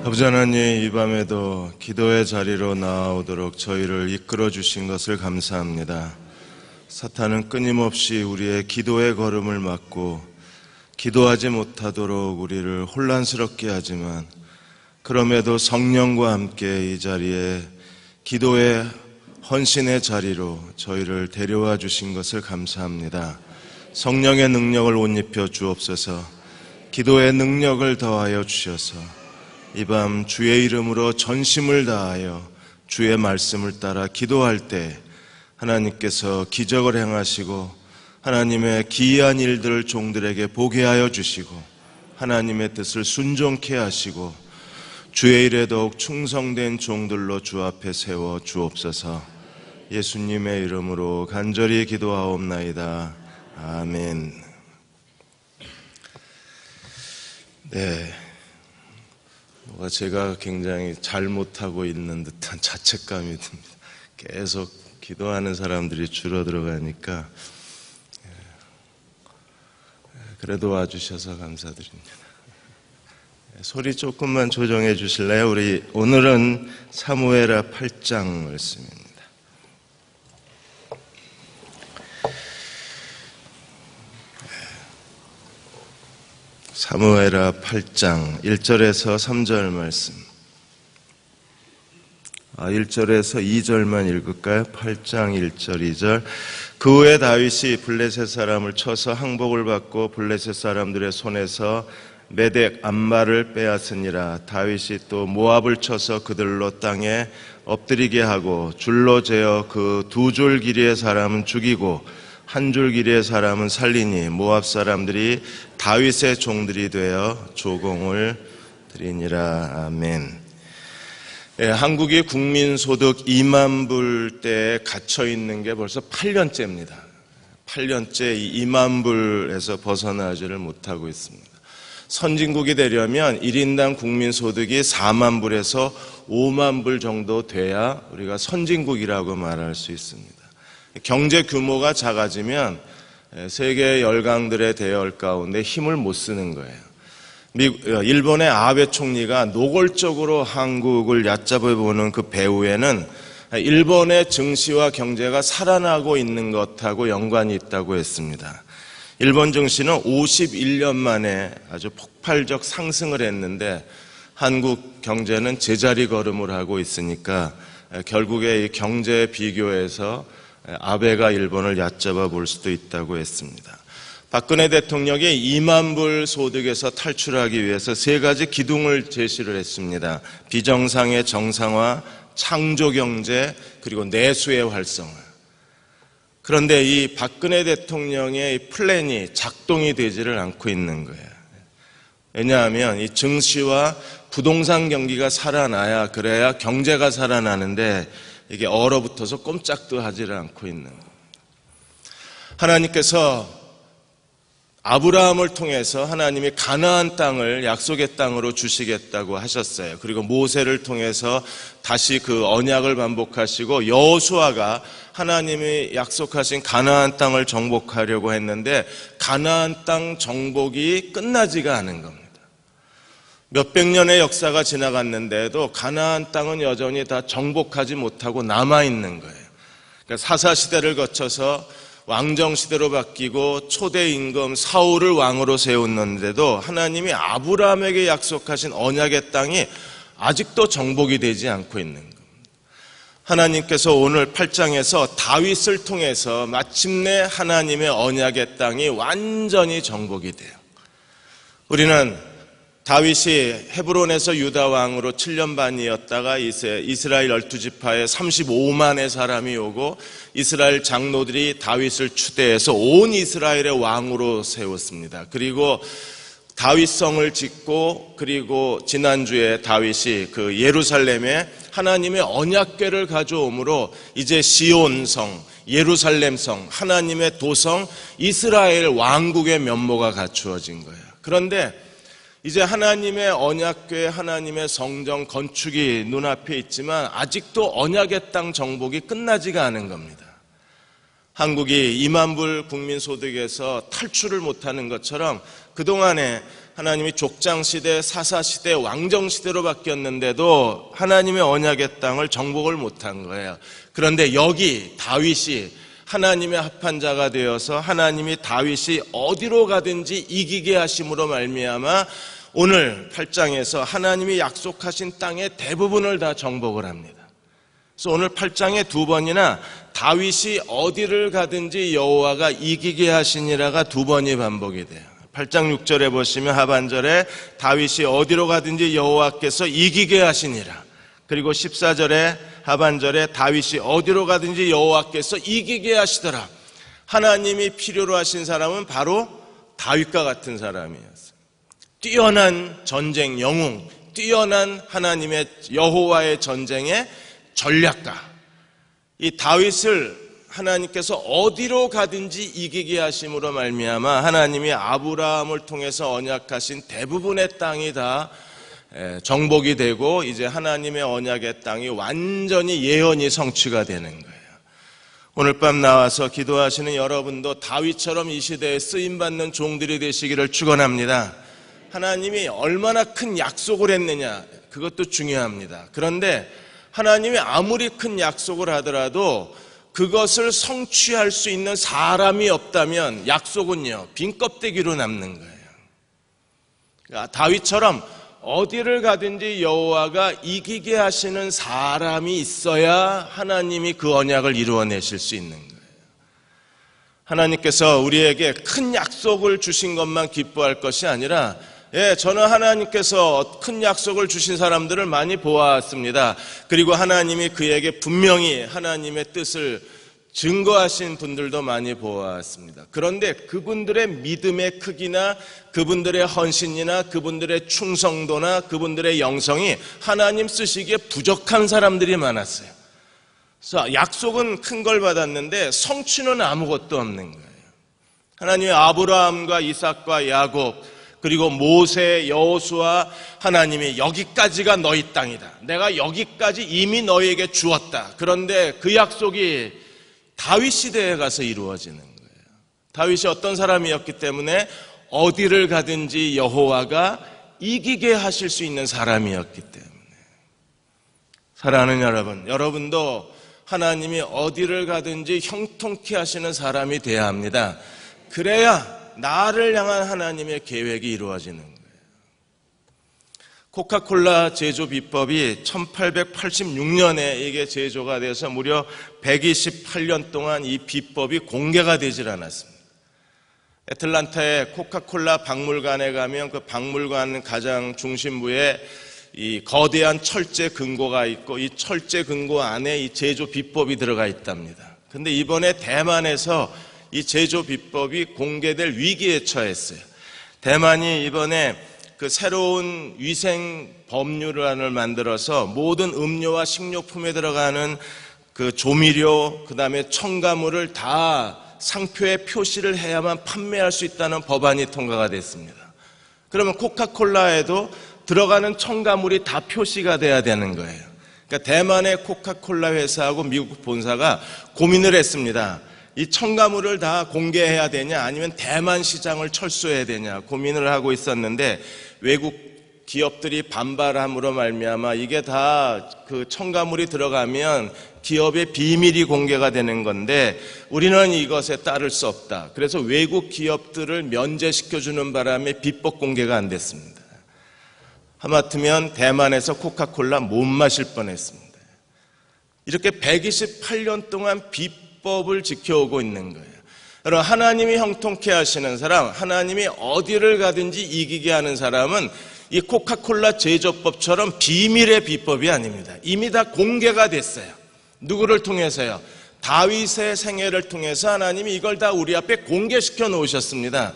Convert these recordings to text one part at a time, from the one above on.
아버지 하나님, 이 밤에도 기도의 자리로 나아오도록 저희를 이끌어 주신 것을 감사합니다. 사탄은 끊임없이 우리의 기도의 걸음을 막고 기도하지 못하도록 우리를 혼란스럽게 하지만, 그럼에도 성령과 함께 이 자리에 기도의 헌신의 자리로 저희를 데려와 주신 것을 감사합니다. 성령의 능력을 옷 입혀 주옵소서. 기도의 능력을 더하여 주셔서 이 밤 주의 이름으로 전심을 다하여 주의 말씀을 따라 기도할 때 하나님께서 기적을 행하시고 하나님의 기이한 일들을 종들에게 보게 하여 주시고 하나님의 뜻을 순종케 하시고 주의 일에 더욱 충성된 종들로 주 앞에 세워 주옵소서. 예수님의 이름으로 간절히 기도하옵나이다. 아멘. 네, 제가 굉장히 잘못하고 있는 듯한 자책감이 듭니다. 계속 기도하는 사람들이 줄어들어 가니까. 그래도 와주셔서 감사드립니다. 소리 조금만 조정해 주실래요? 우리 오늘은 사무엘하 8장 말씀입니다. 사무엘하 8장 1절에서 3절 말씀. 1절에서 2절만 읽을까요? 8장 1절 2절. 그 후에 다윗이 블레셋 사람을 쳐서 항복을 받고 블레셋 사람들의 손에서 메덱 암말을 빼앗으니라. 다윗이 또 모압을 쳐서 그들로 땅에 엎드리게 하고 줄로 재어 그 두 줄 길이의 사람은 죽이고 한 줄 길이의 사람은 살리니 모압 사람들이 다윗의 종들이 되어 조공을 드리니라. 아멘. 한국이 국민소득 2만 불대에 갇혀 있는 게 벌써 8년째입니다. 8년째 이 2만 불에서 벗어나지를 못하고 있습니다. 선진국이 되려면 1인당 국민소득이 4만 불에서 5만 불 정도 돼야 우리가 선진국이라고 말할 수 있습니다. 경제 규모가 작아지면 세계 열강들의 대열 가운데 힘을 못 쓰는 거예요. 일본의 아베 총리가 노골적으로 한국을 얕잡아 보는 그 배후에는 일본의 증시와 경제가 살아나고 있는 것하고 연관이 있다고 했습니다. 일본 증시는 51년 만에 아주 폭발적 상승을 했는데 한국 경제는 제자리 걸음을 하고 있으니까 결국에 이 경제 비교에서 아베가 일본을 얕잡아 볼 수도 있다고 했습니다. 박근혜 대통령이 2만 불 소득에서 탈출하기 위해서 세 가지 기둥을 제시를 했습니다. 비정상의 정상화, 창조경제, 그리고 내수의 활성화. 그런데 이 박근혜 대통령의 플랜이 작동이 되지를 않고 있는 거예요. 왜냐하면 이 증시와 부동산 경기가 살아나야, 그래야 경제가 살아나는데 이게 얼어붙어서 꼼짝도 하지를 않고 있는 겁니다. 하나님께서 아브라함을 통해서 하나님이 가나안 땅을 약속의 땅으로 주시겠다고 하셨어요. 그리고 모세를 통해서 다시 그 언약을 반복하시고 여호수아가 하나님이 약속하신 가나안 땅을 정복하려고 했는데 가나안 땅 정복이 끝나지가 않은 겁니다. 몇백 년의 역사가 지나갔는데도 가나안 땅은 여전히 다 정복하지 못하고 남아있는 거예요. 그러니까 사사시대를 거쳐서 왕정시대로 바뀌고 초대 임금 사울을 왕으로 세웠는데도 하나님이 아브라함에게 약속하신 언약의 땅이 아직도 정복이 되지 않고 있는 겁니다. 하나님께서 오늘 8장에서 다윗을 통해서 마침내 하나님의 언약의 땅이 완전히 정복이 돼요. 우리는 다윗이 헤브론에서 유다 왕으로 7년 반이었다가 이스라엘 12지파에 35만의 사람이 오고 이스라엘 장로들이 다윗을 추대해서 온 이스라엘의 왕으로 세웠습니다. 그리고 다윗성을 짓고, 그리고 지난주에 다윗이 그 예루살렘에 하나님의 언약궤를 가져오므로 이제 시온성, 예루살렘성, 하나님의 도성, 이스라엘 왕국의 면모가 갖추어진 거예요. 그런데 이제 하나님의 언약궤, 하나님의 성전 건축이 눈앞에 있지만 아직도 언약의 땅 정복이 끝나지가 않은 겁니다. 한국이 2만 불 국민소득에서 탈출을 못하는 것처럼 그동안에 하나님이 족장시대, 사사시대, 왕정시대로 바뀌었는데도 하나님의 언약의 땅을 정복을 못한 거예요. 그런데 여기 다윗이 하나님의 합한 자가 되어서 하나님이 다윗이 어디로 가든지 이기게 하심으로 말미암아 오늘 8장에서 하나님이 약속하신 땅의 대부분을 다 정복을 합니다. 그래서 오늘 8장에 두 번이나 다윗이 어디를 가든지 여호와가 이기게 하시니라가 두 번이 반복이 돼요. 8장 6절에 보시면 하반절에 다윗이 어디로 가든지 여호와께서 이기게 하시니라. 그리고 14절에 하반절에 다윗이 어디로 가든지 여호와께서 이기게 하시더라. 하나님이 필요로 하신 사람은 바로 다윗과 같은 사람이었어요. 뛰어난 전쟁 영웅, 뛰어난 하나님의 여호와의 전쟁의 전략가. 이 다윗을 하나님께서 어디로 가든지 이기게 하심으로 말미암아 하나님이 아브라함을 통해서 언약하신 대부분의 땅이 다 정복이 되고 이제 하나님의 언약의 땅이 완전히 예언이 성취가 되는 거예요. 오늘 밤 나와서 기도하시는 여러분도 다윗처럼 이 시대에 쓰임받는 종들이 되시기를 축원합니다. 하나님이 얼마나 큰 약속을 했느냐, 그것도 중요합니다. 그런데 하나님이 아무리 큰 약속을 하더라도 그것을 성취할 수 있는 사람이 없다면 약속은요 빈 껍데기로 남는 거예요. 그러니까 다윗처럼 어디를 가든지 여호와가 이기게 하시는 사람이 있어야 하나님이 그 언약을 이루어내실 수 있는 거예요. 하나님께서 우리에게 큰 약속을 주신 것만 기뻐할 것이 아니라 저는 하나님께서 큰 약속을 주신 사람들을 많이 보았습니다. 그리고 하나님이 그에게 분명히 하나님의 뜻을 증거하신 분들도 많이 보았습니다. 그런데 그분들의 믿음의 크기나 그분들의 헌신이나 그분들의 충성도나 그분들의 영성이 하나님 쓰시기에 부족한 사람들이 많았어요. 그래서 약속은 큰 걸 받았는데 성취는 아무것도 없는 거예요. 하나님의 아브라함과 이삭과 야곱 그리고 모세, 여호수아 하나님이 여기까지가 너희 땅이다. 내가 여기까지 이미 너희에게 주었다. 그런데 그 약속이 다윗 시대에 가서 이루어지는 거예요. 다윗이 어떤 사람이었기 때문에 어디를 가든지 여호와가 이기게 하실 수 있는 사람이었기 때문에. 사랑하는 여러분, 여러분도 하나님이 어디를 가든지 형통케 하시는 사람이 돼야 합니다. 그래야 나를 향한 하나님의 계획이 이루어지는 거예요. 코카콜라 제조 비법이 1886년에 이게 제조가 돼서 무려 128년 동안 이 비법이 공개가 되질 않았습니다. 애틀란타의 코카콜라 박물관에 가면 그 박물관 가장 중심부에 이 거대한 철제 금고가 있고 이 철제 금고 안에 이 제조 비법이 들어가 있답니다. 근데 이번에 대만에서 이 제조 비법이 공개될 위기에 처했어요. 대만이 이번에 그 새로운 위생 법률안을 만들어서 모든 음료와 식료품에 들어가는 그 조미료, 그 다음에 첨가물을 다 상표에 표시를 해야만 판매할 수 있다는 법안이 통과가 됐습니다. 그러면 코카콜라에도 들어가는 첨가물이 다 표시가 돼야 되는 거예요. 그러니까 대만의 코카콜라 회사하고 미국 본사가 고민을 했습니다. 이 첨가물을 다 공개해야 되냐 아니면 대만 시장을 철수해야 되냐 고민을 하고 있었는데 외국 기업들이 반발함으로 말미암아 이게 다 그 첨가물이 들어가면 기업의 비밀이 공개가 되는 건데 우리는 이것에 따를 수 없다. 그래서 외국 기업들을 면제시켜주는 바람에 비법 공개가 안 됐습니다. 하마터면 대만에서 코카콜라 못 마실 뻔했습니다. 이렇게 128년 동안 비법을 지켜오고 있는 거예요. 여러분, 하나님이 형통케 하시는 사람, 하나님이 어디를 가든지 이기게 하는 사람은 이 코카콜라 제조법처럼 비밀의 비법이 아닙니다. 이미 다 공개가 됐어요. 누구를 통해서요? 다윗의 생애를 통해서 하나님이 이걸 다 우리 앞에 공개시켜 놓으셨습니다.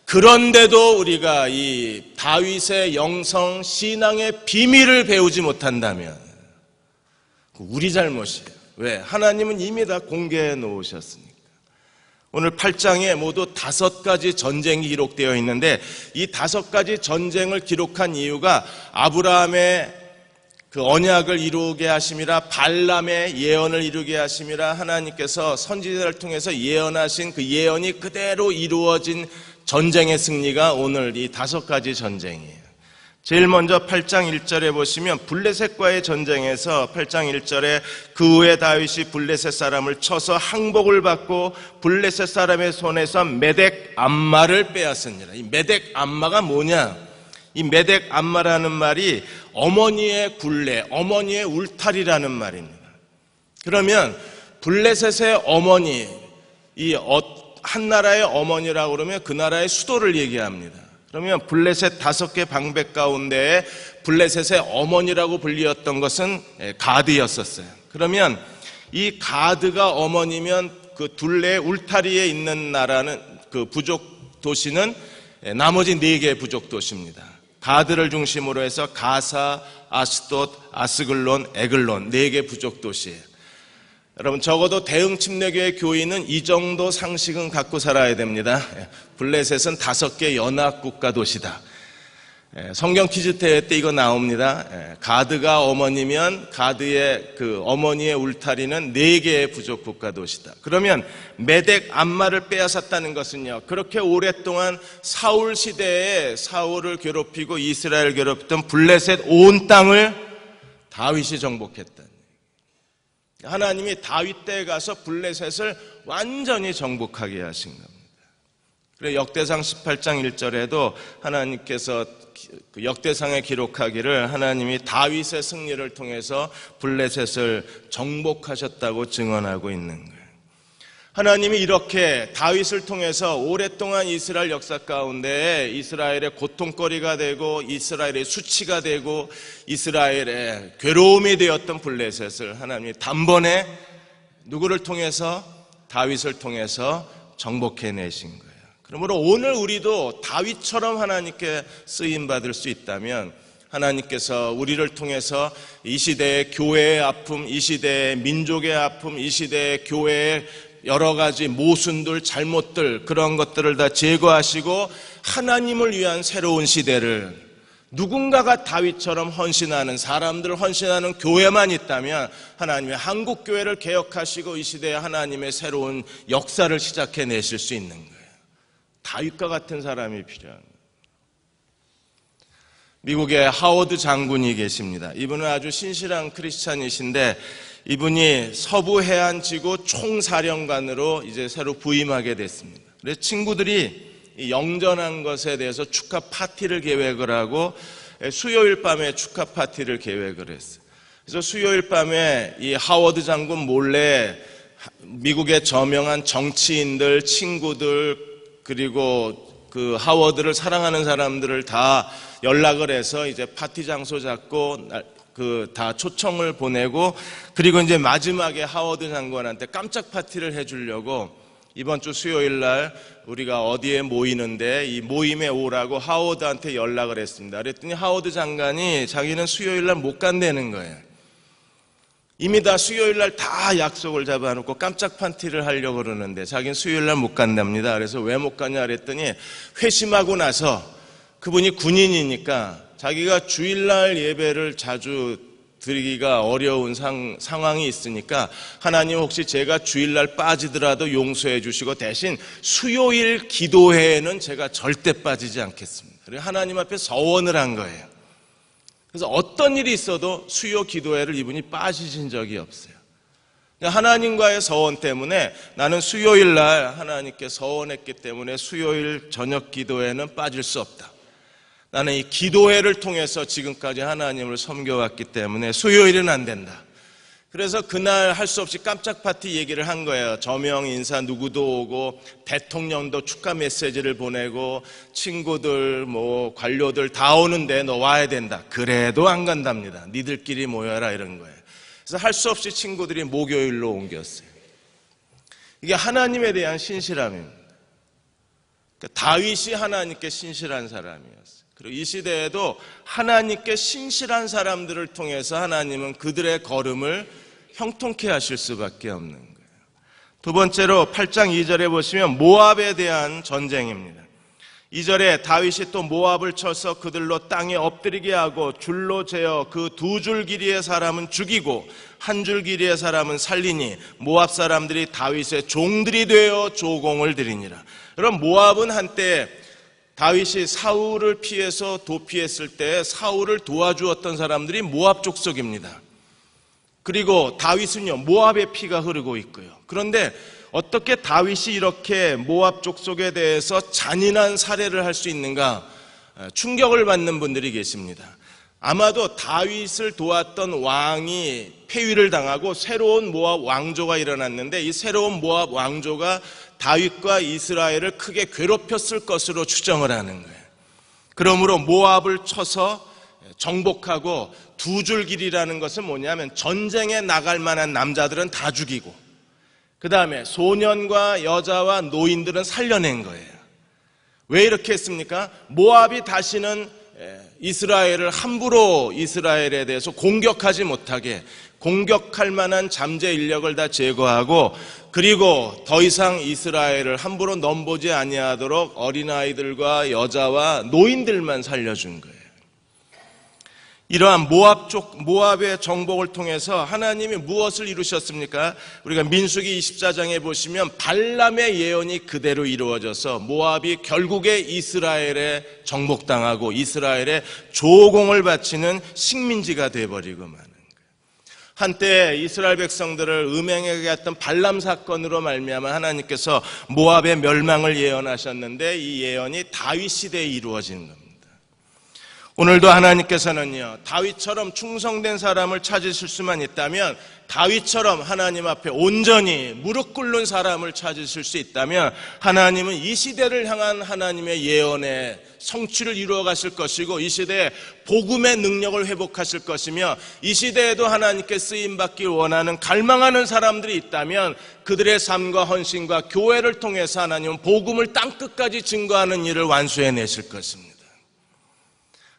그런데도 우리가 이 다윗의 영성 신앙의 비밀을 배우지 못한다면 우리 잘못이에요. 왜? 하나님은 이미 다 공개해 놓으셨으니까. 오늘 8장에 모두 5가지 전쟁이 기록되어 있는데 이 5가지 전쟁을 기록한 이유가 아브라함의 그 언약을 이루게 하심이라 발람의 예언을 이루게 하심이라 하나님께서 선지자를 통해서 예언하신 그 예언이 그대로 이루어진 전쟁의 승리가 오늘 이 5가지 전쟁이에요. 제일 먼저 8장 1절에 보시면 블레셋과의 전쟁에서 8장 1절에 그 후에 다윗이 블레셋 사람을 쳐서 항복을 받고 블레셋 사람의 손에서 메덱 암마를 빼앗으니라. 이 메덱 암마가 뭐냐? 이 메덱 암마라는 말이 어머니의 굴레, 어머니의 울타리라는 말입니다. 그러면 블레셋의 어머니, 한 나라의 어머니라고 그러면 그 나라의 수도를 얘기합니다. 그러면 블레셋 5개 방백 가운데 블레셋의 어머니라고 불리었던 것은 가드였었어요. 그러면 이 가드가 어머니면 그 둘레 울타리에 있는 나라는 그 부족 도시는 나머지 4개의 부족 도시입니다. 가드를 중심으로 해서 가사, 아스돗, 아스글론, 에글론 4개 부족 도시예요. 여러분 적어도 대응 침례교회 교인은 이 정도 상식은 갖고 살아야 됩니다. 블레셋은 5개 연합국가 도시다. 성경 퀴즈 대회 때 이거 나옵니다. 가드가 어머니면 가드의 그 어머니의 울타리는 4개의 부족 국가 도시다. 그러면 메덱 암마를 빼앗았다는 것은요, 그렇게 오랫동안 사울 시대에 사울을 괴롭히고 이스라엘 괴롭혔던 블레셋 온 땅을 다윗이 정복했다. 하나님이 다윗 때에 가서 블레셋을 완전히 정복하게 하신 겁니다. 그래서 역대상 18장 1절에도 하나님께서 역대상에 기록하기를 하나님이 다윗의 승리를 통해서 블레셋을 정복하셨다고 증언하고 있는 거예요. 하나님이 이렇게 다윗을 통해서 오랫동안 이스라엘 역사 가운데 이스라엘의 고통거리가 되고 이스라엘의 수치가 되고 이스라엘의 괴로움이 되었던 블레셋을 하나님이 단번에 누구를 통해서? 다윗을 통해서 정복해내신 거예요. 그러므로 오늘 우리도 다윗처럼 하나님께 쓰임받을 수 있다면 하나님께서 우리를 통해서 이 시대의 교회의 아픔, 이 시대의 민족의 아픔, 이 시대의 교회의 여러 가지 모순들, 잘못들, 그런 것들을 다 제거하시고 하나님을 위한 새로운 시대를, 누군가가 다윗처럼 헌신하는 사람들, 헌신하는 교회만 있다면 하나님의 한국교회를 개혁하시고 이 시대에 하나님의 새로운 역사를 시작해내실 수 있는 거예요. 다윗과 같은 사람이 필요한 거예요. 미국에 하워드 장군이 계십니다. 이분은 아주 신실한 크리스찬이신데 이분이 서부 해안지구 총사령관으로 이제 새로 부임하게 됐습니다. 그래서 친구들이 영전한 것에 대해서 축하 파티를 계획을 하고 수요일 밤에 축하 파티를 계획을 했어요. 그래서 수요일 밤에 이 하워드 장군 몰래 미국의 저명한 정치인들, 친구들, 그리고 그 하워드를 사랑하는 사람들을 다 연락을 해서 이제 파티 장소 잡고 다 초청을 보내고, 그리고 이제 마지막에 하워드 장관한테 깜짝 파티를 해주려고 이번 주 수요일 날 우리가 어디에 모이는데 이 모임에 오라고 하워드한테 연락을 했습니다. 그랬더니 하워드 장관이 자기는 수요일 날 못 간다는 거예요. 이미 다 수요일 날 다 약속을 잡아놓고 깜짝 파티를 하려고 그러는데 자기는 수요일 날 못 간답니다. 그래서 왜 못 가냐 그랬더니 회심하고 나서 그분이 군인이니까 자기가 주일날 예배를 자주 드리기가 어려운 상황이 있으니까 하나님 혹시 제가 주일날 빠지더라도 용서해 주시고 대신 수요일 기도회에는 제가 절대 빠지지 않겠습니다. 그래서 하나님 앞에 서원을 한 거예요. 그래서 어떤 일이 있어도 수요 기도회를 이분이 빠지신 적이 없어요. 하나님과의 서원 때문에 나는 수요일날 하나님께 서원했기 때문에 수요일 저녁 기도회는 빠질 수 없다. 나는 이 기도회를 통해서 지금까지 하나님을 섬겨왔기 때문에 수요일은 안 된다. 그래서 그날 할 수 없이 깜짝 파티 얘기를 한 거예요. 저명 인사 누구도 오고 대통령도 축하 메시지를 보내고 친구들 뭐 관료들 다 오는데 너 와야 된다. 그래도 안 간답니다. 니들끼리 모여라 이런 거예요. 그래서 할 수 없이 친구들이 목요일로 옮겼어요. 이게 하나님에 대한 신실함입니다. 그러니까 다윗이 하나님께 신실한 사람이었어요. 그리고 이 시대에도 하나님께 신실한 사람들을 통해서 하나님은 그들의 걸음을 형통케 하실 수밖에 없는 거예요. 두 번째로 8장 2절에 보시면 모압에 대한 전쟁입니다. 2절에 다윗이 또 모압을 쳐서 그들로 땅에 엎드리게 하고 줄로 재어 그 2줄 길이의 사람은 죽이고 1줄 길이의 사람은 살리니 모압 사람들이 다윗의 종들이 되어 조공을 드리니라. 그럼 모압은 한때 다윗이 사울을 피해서 도피했을 때 사울을 도와주었던 사람들이 모압 족속입니다. 그리고 다윗은요, 모압의 피가 흐르고 있고요. 그런데 어떻게 다윗이 이렇게 모압 족속에 대해서 잔인한 살해를 할 수 있는가 충격을 받는 분들이 계십니다. 아마도 다윗을 도왔던 왕이 폐위를 당하고 새로운 모압 왕조가 일어났는데 이 새로운 모압 왕조가 다윗과 이스라엘을 크게 괴롭혔을 것으로 추정을 하는 거예요. 그러므로 모압을 쳐서 정복하고 두 줄 길이라는 것은 뭐냐면 전쟁에 나갈 만한 남자들은 다 죽이고 그 다음에 소년과 여자와 노인들은 살려낸 거예요. 왜 이렇게 했습니까? 모압이 다시는 이스라엘을 함부로 이스라엘에 대해서 공격하지 못하게 공격할 만한 잠재 인력을 다 제거하고 그리고 더 이상 이스라엘을 함부로 넘보지 아니하도록 어린아이들과 여자와 노인들만 살려준 거예요. 이러한 모압의 정복을 통해서 하나님이 무엇을 이루셨습니까? 우리가 민수기 24장에 보시면 발람의 예언이 그대로 이루어져서 모압이 결국에 이스라엘에 정복당하고 이스라엘에 조공을 바치는 식민지가 되어버리고 마는 거예요. 한때 이스라엘 백성들을 음행하게 했던 발람 사건으로 말미암아 하나님께서 모압의 멸망을 예언하셨는데 이 예언이 다윗 시대에 이루어진 겁니다. 오늘도 하나님께서는요, 다윗처럼 충성된 사람을 찾으실 수만 있다면, 다윗처럼 하나님 앞에 온전히 무릎 꿇는 사람을 찾으실 수 있다면 하나님은 이 시대를 향한 하나님의 예언의 성취를 이루어 가실 것이고 이 시대에 복음의 능력을 회복하실 것이며 이 시대에도 하나님께 쓰임받길 원하는 갈망하는 사람들이 있다면 그들의 삶과 헌신과 교회를 통해서 하나님은 복음을 땅끝까지 증거하는 일을 완수해내실 것입니다.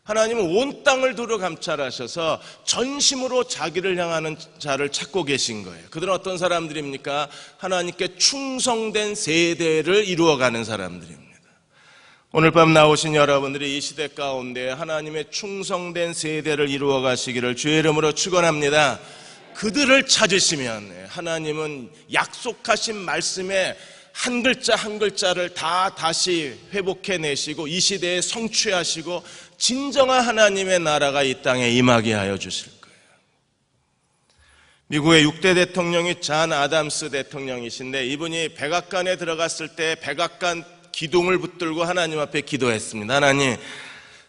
하나님은 온 땅을 두루 감찰하셔서 전심으로 자기를 향하는 자를 찾고 계신 거예요. 그들은 어떤 사람들입니까? 하나님께 충성된 세대를 이루어가는 사람들입니다. 오늘 밤 나오신 여러분들이 이 시대 가운데 하나님의 충성된 세대를 이루어 가시기를 주의 이름으로 축원합니다. 그들을 찾으시면 하나님은 약속하신 말씀에 한 글자 한 글자를 다시 회복해내시고 이 시대에 성취하시고 진정한 하나님의 나라가 이 땅에 임하게 하여 주실 거예요. 미국의 6대 대통령이 잔 아담스 대통령이신데 이분이 백악관에 들어갔을 때 백악관 기둥을 붙들고 하나님 앞에 기도했습니다. 하나님,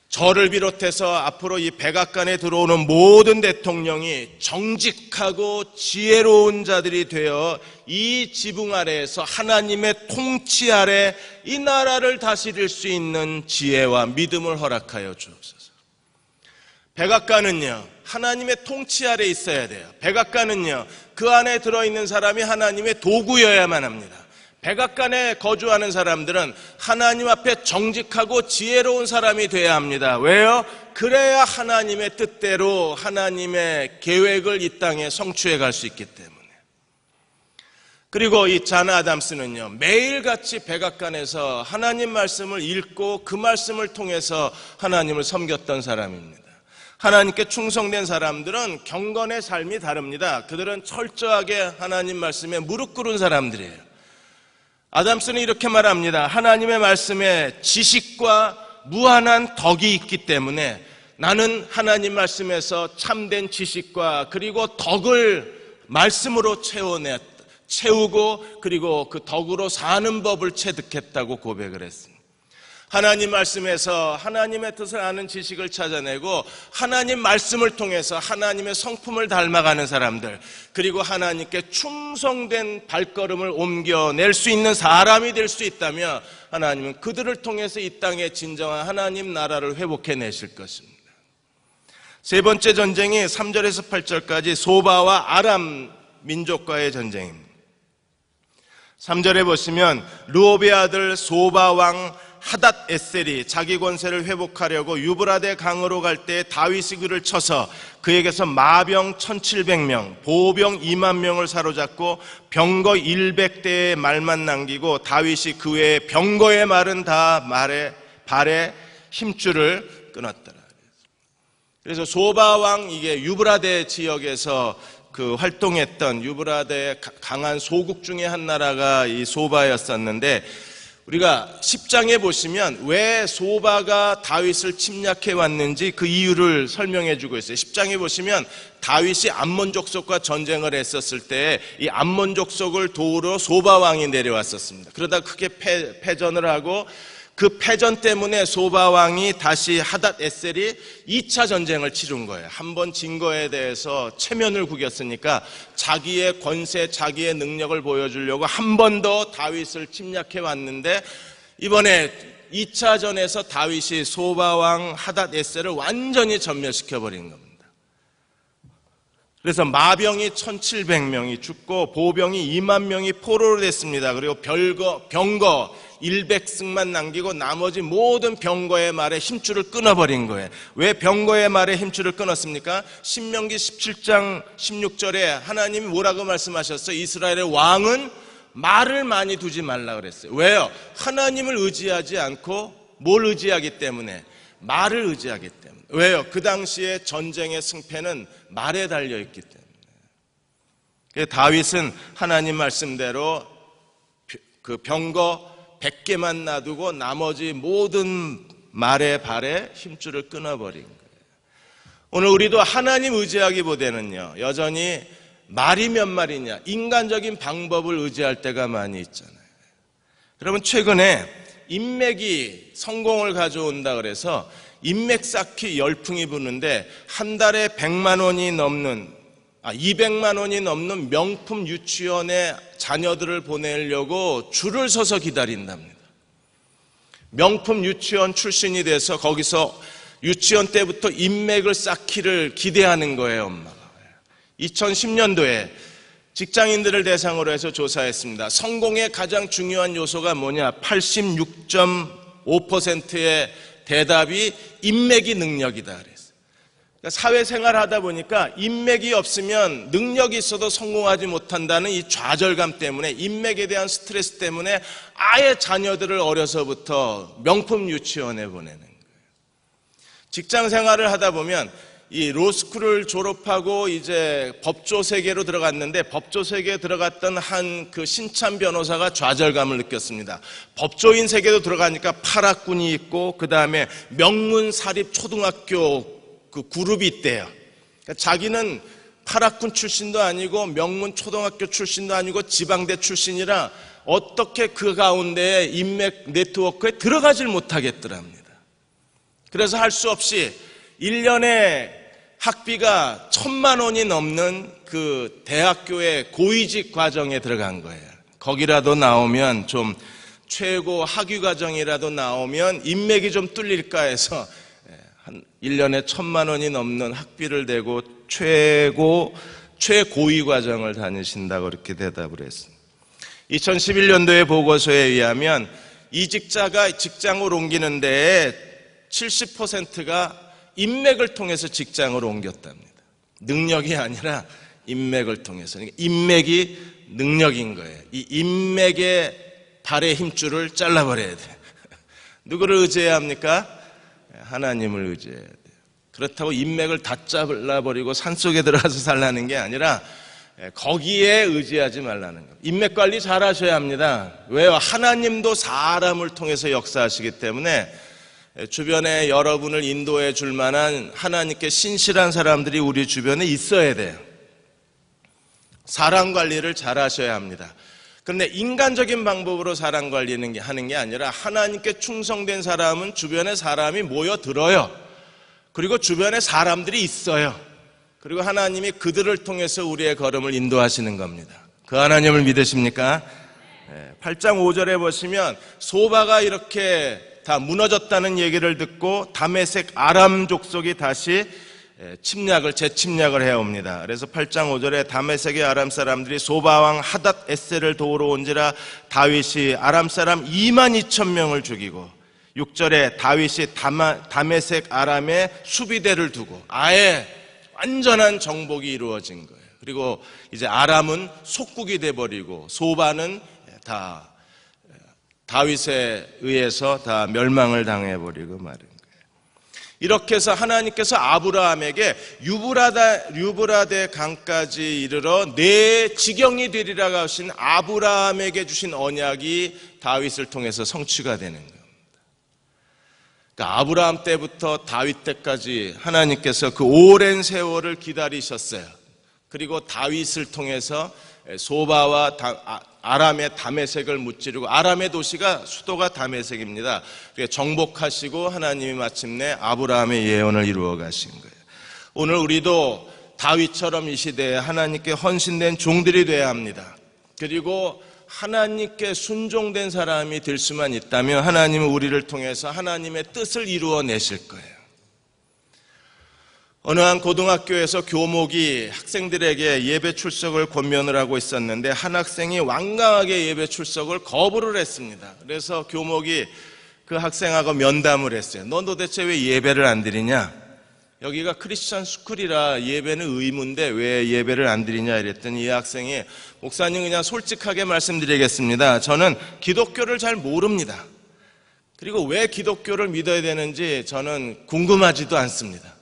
저를 비롯해서 앞으로 이 백악관에 들어오는 모든 대통령이 정직하고 지혜로운 자들이 되어 이 지붕 아래에서 하나님의 통치 아래 이 나라를 다스릴 수 있는 지혜와 믿음을 허락하여 주옵소서. 백악관은요, 하나님의 통치 아래 있어야 돼요. 백악관은요, 그 안에 들어있는 사람이 하나님의 도구여야만 합니다. 백악관에 거주하는 사람들은 하나님 앞에 정직하고 지혜로운 사람이 돼야 합니다. 왜요? 그래야 하나님의 뜻대로 하나님의 계획을 이 땅에 성취해 갈 수 있기 때문에. 그리고 이 잔 아담스는요, 매일같이 백악관에서 하나님 말씀을 읽고 그 말씀을 통해서 하나님을 섬겼던 사람입니다. 하나님께 충성된 사람들은 경건의 삶이 다릅니다. 그들은 철저하게 하나님 말씀에 무릎 꿇은 사람들이에요. 아담스는 이렇게 말합니다. 하나님의 말씀에 지식과 무한한 덕이 있기 때문에 나는 하나님 말씀에서 참된 지식과 그리고 덕을 말씀으로 채우고 그리고 그 덕으로 사는 법을 체득했다고 고백을 했습니다. 하나님 말씀에서 하나님의 뜻을 아는 지식을 찾아내고 하나님 말씀을 통해서 하나님의 성품을 닮아가는 사람들, 그리고 하나님께 충성된 발걸음을 옮겨낼 수 있는 사람이 될 수 있다면 하나님은 그들을 통해서 이 땅에 진정한 하나님 나라를 회복해내실 것입니다. 세 번째 전쟁이 3절에서 8절까지 소바와 아람 민족과의 전쟁입니다. 3절에 보시면 르홉의 아들 소바 왕 하닷 에셀이 자기 권세를 회복하려고 유브라데 강으로 갈 때 다윗이 그를 쳐서 그에게서 마병 1700명, 보병 2만 명을 사로잡고 병거 100대의 말만 남기고 다윗이 그 외에 병거의 말은 다 발에 힘줄을 끊었더라. 그래서 소바 왕, 이게 유브라데 지역에서 그 활동했던 유브라데의 강한 소국 중에 한 나라가 이 소바였었는데 우리가 10장에 보시면 왜 소바가 다윗을 침략해 왔는지 그 이유를 설명해 주고 있어요. 10장에 보시면 다윗이 암몬 족속과 전쟁을 했었을 때 이 암몬 족속을 도우러 소바 왕이 내려왔었습니다. 그러다 크게 패전을 하고 그 패전 때문에 소바 왕이 다시 하닷 에셀이 2차 전쟁을 치른 거예요. 한 번 진 거에 대해서 체면을 구겼으니까 자기의 권세, 자기의 능력을 보여주려고 한 번 더 다윗을 침략해 왔는데 이번에 2차 전에서 다윗이 소바 왕 하닷 에셀을 완전히 전멸시켜 버린 겁니다. 그래서 마병이 1700명이 죽고 보병이 2만 명이 포로로 됐습니다. 그리고 병거 100승만 남기고 나머지 모든 병거의 말에 힘줄을 끊어버린 거예요. 왜 병거의 말에 힘줄을 끊었습니까? 신명기 17장 16절에 하나님이 뭐라고 말씀하셨어요? 이스라엘의 왕은 말을 많이 두지 말라 그랬어요. 왜요? 하나님을 의지하지 않고 뭘 의지하기 때문에? 말을 의지하기 때문에. 왜요? 그 당시에 전쟁의 승패는 말에 달려있기 때문에. 다윗은 하나님 말씀대로 그 병거 100개만 놔두고 나머지 모든 말의 발에 힘줄을 끊어버린 거예요. 오늘 우리도 하나님 의지하기보다는요, 여전히 말이 몇 말이냐, 인간적인 방법을 의지할 때가 많이 있잖아요. 여러분, 최근에 인맥이 성공을 가져온다 그래서 인맥 쌓기 열풍이 부는데 한 달에 200만 원이 넘는 명품 유치원에 자녀들을 보내려고 줄을 서서 기다린답니다. 명품 유치원 출신이 돼서 거기서 유치원 때부터 인맥을 쌓기를 기대하는 거예요, 엄마가. 2010년도에 직장인들을 대상으로 해서 조사했습니다. 성공의 가장 중요한 요소가 뭐냐? 86.5%의 대답이 인맥이 능력이다 그랬어요. 그러니까 사회생활 하다 보니까 인맥이 없으면 능력이 있어도 성공하지 못한다는 이 좌절감 때문에, 인맥에 대한 스트레스 때문에 아예 자녀들을 어려서부터 명품 유치원에 보내는 거예요. 직장 생활을 하다 보면 이 로스쿨을 졸업하고 이제 법조 세계로 들어갔는데, 법조 세계에 들어갔던 한 그 신참 변호사가 좌절감을 느꼈습니다. 법조인 세계로 들어가니까 파락군이 있고 그 다음에 명문 사립 초등학교 그 그룹이 있대요. 그러니까 자기는 파락군 출신도 아니고 명문 초등학교 출신도 아니고 지방대 출신이라 어떻게 그 가운데 인맥 네트워크에 들어가질 못하겠더랍니다. 그래서 할 수 없이 1년에 학비가 1000만 원이 넘는 그 대학교의 고위직 과정에 들어간 거예요. 거기라도 나오면 좀 최고 학위 과정이라도 나오면 인맥이 좀 뚫릴까 해서 한 1년에 1000만 원이 넘는 학비를 대고 최고위 과정을 다니신다고 그렇게 대답을 했습니다. 2011년도의 보고서에 의하면 이직자가 직장을 옮기는 데에 70%가 인맥을 통해서 직장을 옮겼답니다. 능력이 아니라 인맥을 통해서. 그러니까 인맥이 능력인 거예요. 이 인맥의 발의 힘줄을 잘라버려야 돼요. 누구를 의지해야 합니까? 하나님을 의지해야 돼요. 그렇다고 인맥을 다 잘라버리고 산속에 들어가서 살라는 게 아니라 거기에 의지하지 말라는 거예요. 인맥 관리 잘 하셔야 합니다. 왜요? 하나님도 사람을 통해서 역사하시기 때문에 주변에 여러분을 인도해 줄 만한 하나님께 신실한 사람들이 우리 주변에 있어야 돼요. 사람 관리를 잘 하셔야 합니다. 그런데 인간적인 방법으로 사람 관리는 하는 게 아니라 하나님께 충성된 사람은 주변에 사람이 모여들어요. 그리고 주변에 사람들이 있어요. 그리고 하나님이 그들을 통해서 우리의 걸음을 인도하시는 겁니다. 그 하나님을 믿으십니까? 8장 5절에 보시면 소바가 이렇게 다 무너졌다는 얘기를 듣고 다메섹 아람 족속이 다시 재침략을 해옵니다. 그래서 8장 5절에 다메섹의 아람 사람들이 소바왕 하닷 에셀을 도우러 온지라 다윗이 아람 사람 22,000명을 죽이고, 6절에 다윗이 다메섹 아람에 수비대를 두고 아예 완전한 정복이 이루어진 거예요. 그리고 이제 아람은 속국이 돼버리고 소바는 다 다윗에 의해서 다 멸망을 당해버리고 말인 거예요. 이렇게 해서 하나님께서 아브라함에게 유브라데 강까지 이르러 내 지경이 되리라고 하신 아브라함에게 주신 언약이 다윗을 통해서 성취가 되는 겁니다. 그러니까 아브라함 때부터 다윗 때까지 하나님께서 그 오랜 세월을 기다리셨어요. 그리고 다윗을 통해서 소바와 아람의 다메섹을 무찌르고, 아람의 도시가 수도가 다메섹입니다. 정복하시고 하나님이 마침내 아브라함의 예언을 이루어 가신 거예요. 오늘 우리도 다윗처럼 이 시대에 하나님께 헌신된 종들이 되어야 합니다. 그리고 하나님께 순종된 사람이 될 수만 있다면 하나님은 우리를 통해서 하나님의 뜻을 이루어내실 거예요. 어느 한 고등학교에서 교목이 학생들에게 예배 출석을 권면을 하고 있었는데 한 학생이 완강하게 예배 출석을 거부를 했습니다. 그래서 교목이 그 학생하고 면담을 했어요. 넌 도대체 왜 예배를 안 드리냐? 여기가 크리스천 스쿨이라 예배는 의무인데 왜 예배를 안 드리냐 이랬더니 이 학생이, 목사님 그냥 솔직하게 말씀드리겠습니다. 저는 기독교를 잘 모릅니다. 그리고 왜 기독교를 믿어야 되는지 저는 궁금하지도 않습니다.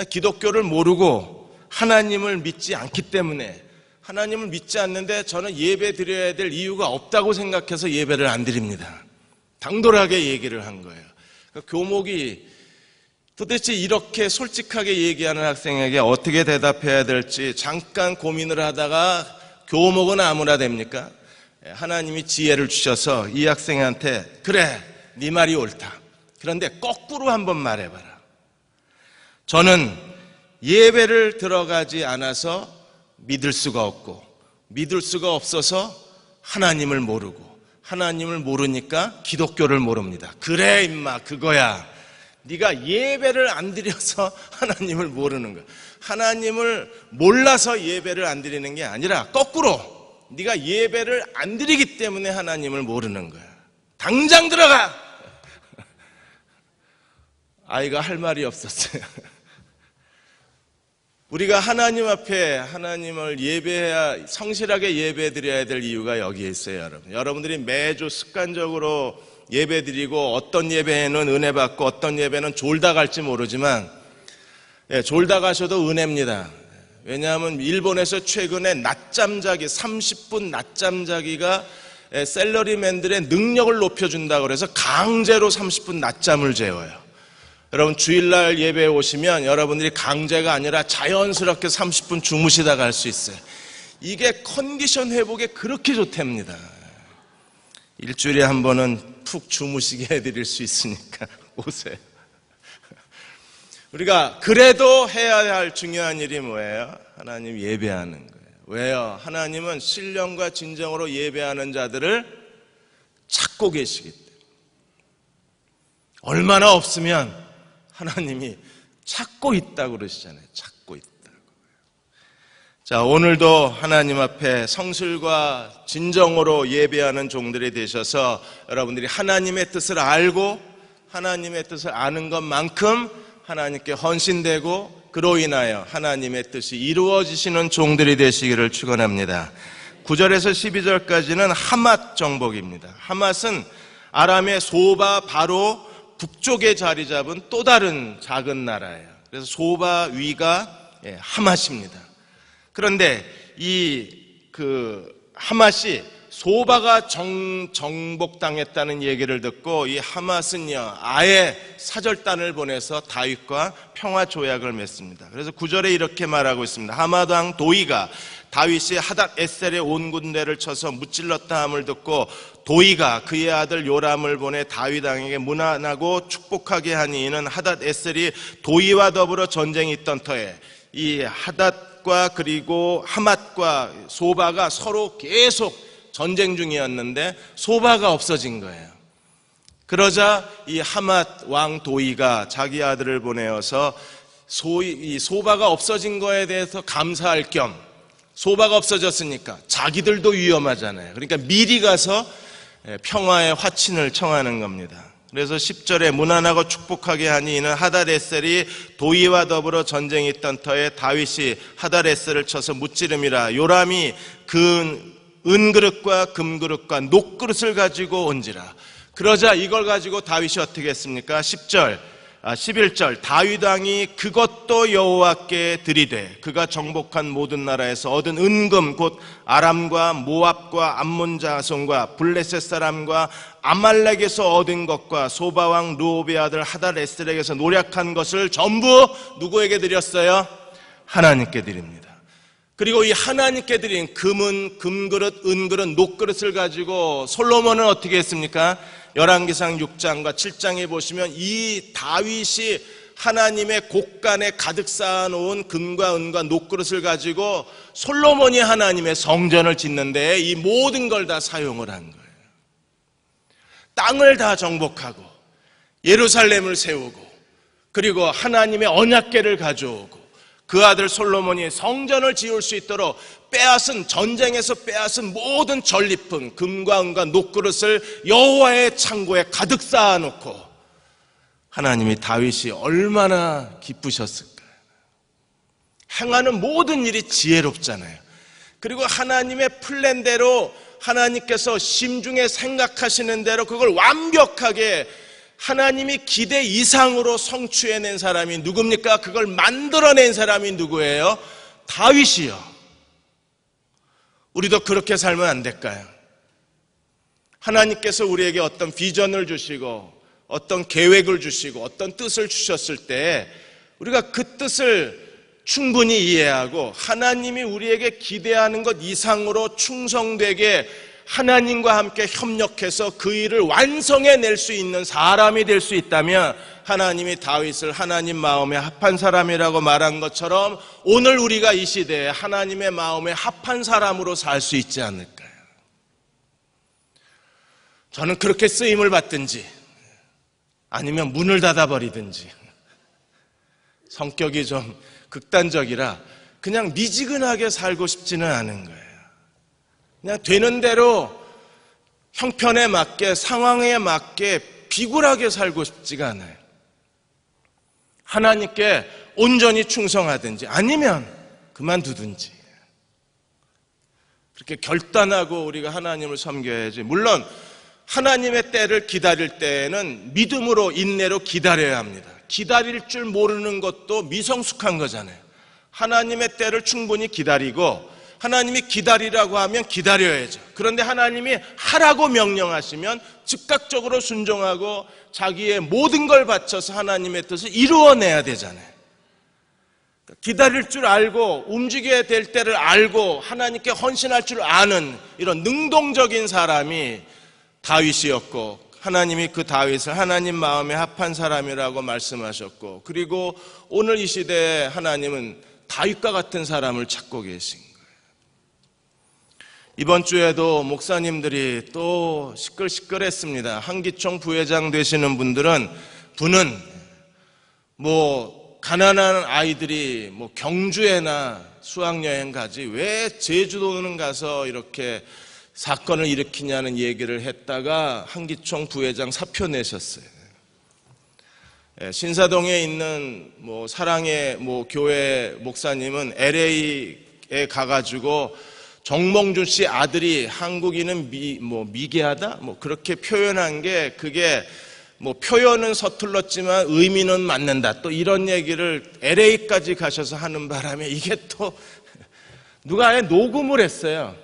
기독교를 모르고 하나님을 믿지 않기 때문에, 하나님을 믿지 않는데 저는 예배 드려야 될 이유가 없다고 생각해서 예배를 안 드립니다. 당돌하게 얘기를 한 거예요. 교목이 도대체 이렇게 솔직하게 얘기하는 학생에게 어떻게 대답해야 될지 잠깐 고민을 하다가, 교목은 아무나 됩니까? 하나님이 지혜를 주셔서 이 학생한테, 그래, 네 말이 옳다. 그런데 거꾸로 한번 말해봐라. 저는 예배를 들어가지 않아서 믿을 수가 없고, 믿을 수가 없어서 하나님을 모르고, 하나님을 모르니까 기독교를 모릅니다. 그래 임마, 그거야. 네가 예배를 안 드려서 하나님을 모르는 거야. 하나님을 몰라서 예배를 안 드리는 게 아니라 거꾸로, 네가 예배를 안 드리기 때문에 하나님을 모르는 거야. 당장 들어가! 아이가 할 말이 없었어요. 우리가 하나님 앞에 하나님을 예배해야, 성실하게 예배드려야 될 이유가 여기에 있어요, 여러분. 여러분들이 매주 습관적으로 예배드리고, 어떤 예배에는 은혜 받고 어떤 예배는 졸다 갈지 모르지만, 졸다 가셔도 은혜입니다. 왜냐하면 일본에서 최근에 낮잠 자기, 30분 낮잠 자기가 셀러리맨들의 능력을 높여준다고 해서 강제로 30분 낮잠을 재워요. 여러분, 주일날 예배에 오시면 여러분들이 강제가 아니라 자연스럽게 30분 주무시다 갈 수 있어요. 이게 컨디션 회복에 그렇게 좋답니다. 일주일에 한 번은 푹 주무시게 해드릴 수 있으니까 오세요. 우리가 그래도 해야 할 중요한 일이 뭐예요? 하나님 예배하는 거예요. 왜요? 하나님은 신령과 진정으로 예배하는 자들을 찾고 계시기 때문에. 얼마나 없으면 하나님이 찾고 있다고 그러시잖아요. 찾고 있다고. 자, 오늘도 하나님 앞에 성실과 진정으로 예배하는 종들이 되셔서 여러분들이 하나님의 뜻을 알고 하나님의 뜻을 아는 것만큼 하나님께 헌신되고, 그로 인하여 하나님의 뜻이 이루어지시는 종들이 되시기를 축원합니다. 9절에서 12절까지는 하맛 정복입니다. 하맛은 아람의 소바 바로 북쪽에 자리 잡은 또 다른 작은 나라예요. 그래서 소바 위가 하맛입니다. 그런데 하맛이 소바가 정복당했다는 얘기를 듣고 이 하맛은요, 아예 사절단을 보내서 다윗과 평화 조약을 맺습니다. 그래서 9절에 이렇게 말하고 있습니다. 하맛 왕 도이가 다윗이 하닷 에셀의 온 군대를 쳐서 무찔렀다 함을 듣고 도이가 그의 아들 요람을 보내 다윗 왕에게 문안하고 축복하게 하니, 이는 하닷 에셀이 도이와 더불어 전쟁이 있던 터에 이 하닷과 그리고 하맛과 소바가 서로 계속 전쟁 중이었는데 소바가 없어진 거예요. 그러자 이 하맛 왕 도이가 자기 아들을 보내어서 이 소바가 없어진 거에 대해서 감사할 겸, 소바가 없어졌으니까 자기들도 위험하잖아요. 그러니까 미리 가서 평화의 화친을 청하는 겁니다. 그래서 10절에 문안하고 축복하게 하니, 이는 하닷에셀이 도이와 더불어 전쟁이 있던 터에 다윗이 하닷에셀을 쳐서 무찌름이라. 요람이 그 은그릇과 금그릇과 녹그릇을 가지고 온지라. 그러자 이걸 가지고 다윗이 어떻게 했습니까? 10절 11절 다윗 왕이 그것도 여호와께 드리되 그가 정복한 모든 나라에서 얻은 은금 곧 아람과 모압과 암몬 자손과 블레셋 사람과 아말렉에서 얻은 것과 소바왕 르홉의 아들 하닷에셀에게서 노력한 것을 전부 누구에게 드렸어요? 하나님께 드립니다. 그리고 이 하나님께 드린 금은 금그릇, 은그릇, 녹그릇을 가지고 솔로몬은 어떻게 했습니까? 열왕기상 6장과 7장에 보시면 이 다윗이 하나님의 곳간에 가득 쌓아놓은 금과 은과 녹그릇을 가지고 솔로몬이 하나님의 성전을 짓는데 이 모든 걸 다 사용을 한 거예요. 땅을 다 정복하고 예루살렘을 세우고 그리고 하나님의 언약궤를 가져오고 그 아들 솔로몬이 성전을 지을 수 있도록 전쟁에서 빼앗은 모든 전리품 금과 은과 녹그릇을 여호와의 창고에 가득 쌓아놓고 하나님이 다윗이 얼마나 기쁘셨을까요? 행하는 모든 일이 지혜롭잖아요. 그리고 하나님의 플랜대로 하나님께서 심중에 생각하시는 대로 그걸 완벽하게 하나님이 기대 이상으로 성취해낸 사람이 누굽니까? 그걸 만들어낸 사람이 누구예요? 다윗이요. 우리도 그렇게 살면 안 될까요? 하나님께서 우리에게 어떤 비전을 주시고 어떤 계획을 주시고 어떤 뜻을 주셨을 때 우리가 그 뜻을 충분히 이해하고 하나님이 우리에게 기대하는 것 이상으로 충성되게 하나님과 함께 협력해서 그 일을 완성해낼 수 있는 사람이 될 수 있다면 하나님이 다윗을 하나님 마음에 합한 사람이라고 말한 것처럼 오늘 우리가 이 시대에 하나님의 마음에 합한 사람으로 살 수 있지 않을까요? 저는 그렇게 쓰임을 받든지 아니면 문을 닫아버리든지 성격이 좀 극단적이라 그냥 미지근하게 살고 싶지는 않은 거예요. 그냥 되는 대로 형편에 맞게 상황에 맞게 비굴하게 살고 싶지가 않아요. 하나님께 온전히 충성하든지 아니면 그만두든지 그렇게 결단하고 우리가 하나님을 섬겨야지. 물론 하나님의 때를 기다릴 때에는 믿음으로 인내로 기다려야 합니다. 기다릴 줄 모르는 것도 미성숙한 거잖아요. 하나님의 때를 충분히 기다리고 하나님이 기다리라고 하면 기다려야죠. 그런데 하나님이 하라고 명령하시면 즉각적으로 순종하고 자기의 모든 걸 바쳐서 하나님의 뜻을 이루어내야 되잖아요. 기다릴 줄 알고 움직여야 될 때를 알고 하나님께 헌신할 줄 아는 이런 능동적인 사람이 다윗이었고 하나님이 그 다윗을 하나님 마음에 합한 사람이라고 말씀하셨고 그리고 오늘 이 시대에 하나님은 다윗과 같은 사람을 찾고 계신 거예요. 이번 주에도 목사님들이 또 시끌시끌했습니다. 한기총 부회장 되시는 분은 가난한 아이들이 경주에나 수학여행 가지 왜 제주도는 가서 이렇게 사건을 일으키냐는 얘기를 했다가 한기총 부회장 사표 내셨어요. 신사동에 있는 사랑의 교회 목사님은 LA에 가가지고 정몽준 씨 아들이 한국인은 미개하다? 그렇게 표현한 게 그게 표현은 서툴렀지만 의미는 맞는다. 또 이런 얘기를 LA까지 가셔서 하는 바람에 이게 또 누가 아예 녹음을 했어요.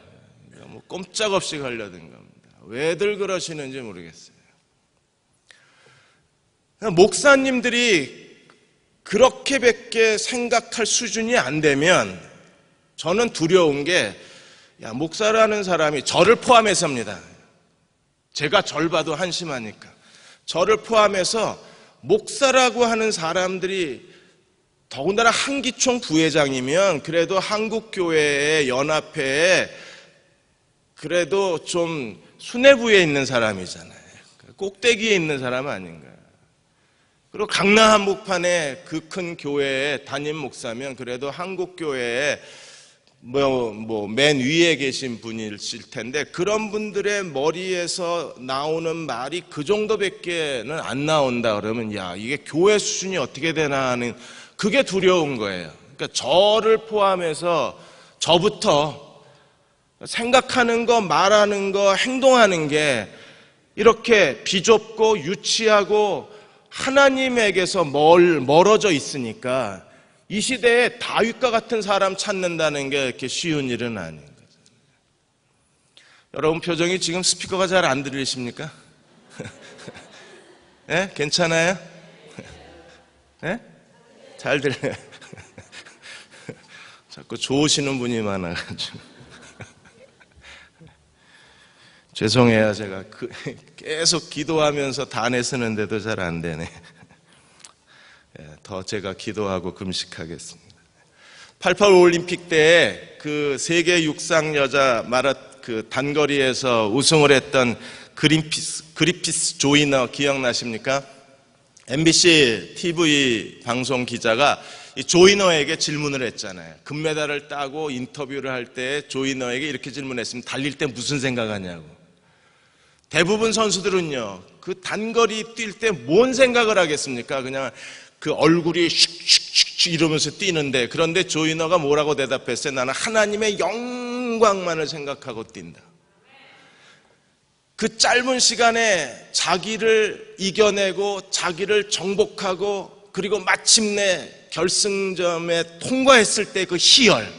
꼼짝없이 걸려든 겁니다. 왜들 그러시는지 모르겠어요. 목사님들이 그렇게밖에 생각할 수준이 안 되면 저는 두려운 게 목사라는 사람이 저를 포함해서입니다. 제가 절 봐도 한심하니까. 저를 포함해서 목사라고 하는 사람들이 더군다나 한기총 부회장이면 그래도 한국교회의 연합회에 그래도 좀 수뇌부에 있는 사람이잖아요. 꼭대기에 있는 사람 아닌가요? 그리고 강남 한복판에 그 큰 교회의 담임 목사면 그래도 한국교회에 맨 위에 계신 분이실 텐데 그런 분들의 머리에서 나오는 말이 그 정도밖에는 안 나온다 그러면 이게 교회 수준이 어떻게 되나 하는 그게 두려운 거예요. 그러니까 저를 포함해서 저부터 생각하는 거, 말하는 거, 행동하는 게 이렇게 비좁고 유치하고 하나님에게서 멀어져 있으니까 이 시대에 다윗과 같은 사람 찾는다는 게 이렇게 쉬운 일은 아닌 거죠. 여러분 표정이 지금 스피커가 잘 안 들리십니까? 네? 괜찮아요? 네? 잘 들려요. 자꾸 좋으시는 분이 많아가지고. 죄송해요. 제가 계속 기도하면서 단에 쓰는데도 잘 안 되네. 더 제가 기도하고 금식하겠습니다. 88 올림픽 때 그 세계 육상 여자 단거리에서 우승을 했던 그리피스 조이너 기억나십니까? MBC TV 방송 기자가 이 조이너에게 질문을 했잖아요. 금메달을 따고 인터뷰를 할 때 조이너에게 이렇게 질문했습니다. 달릴 때 무슨 생각하냐고. 대부분 선수들은요, 그 단거리 뛸 때 뭔 생각을 하겠습니까? 그냥 그 얼굴이 슉슉슉 이러면서 뛰는데, 그런데 조이너가 뭐라고 대답했어요? 나는 하나님의 영광만을 생각하고 뛴다. 그 짧은 시간에 자기를 이겨내고 자기를 정복하고 그리고 마침내 결승점에 통과했을 때 그 희열,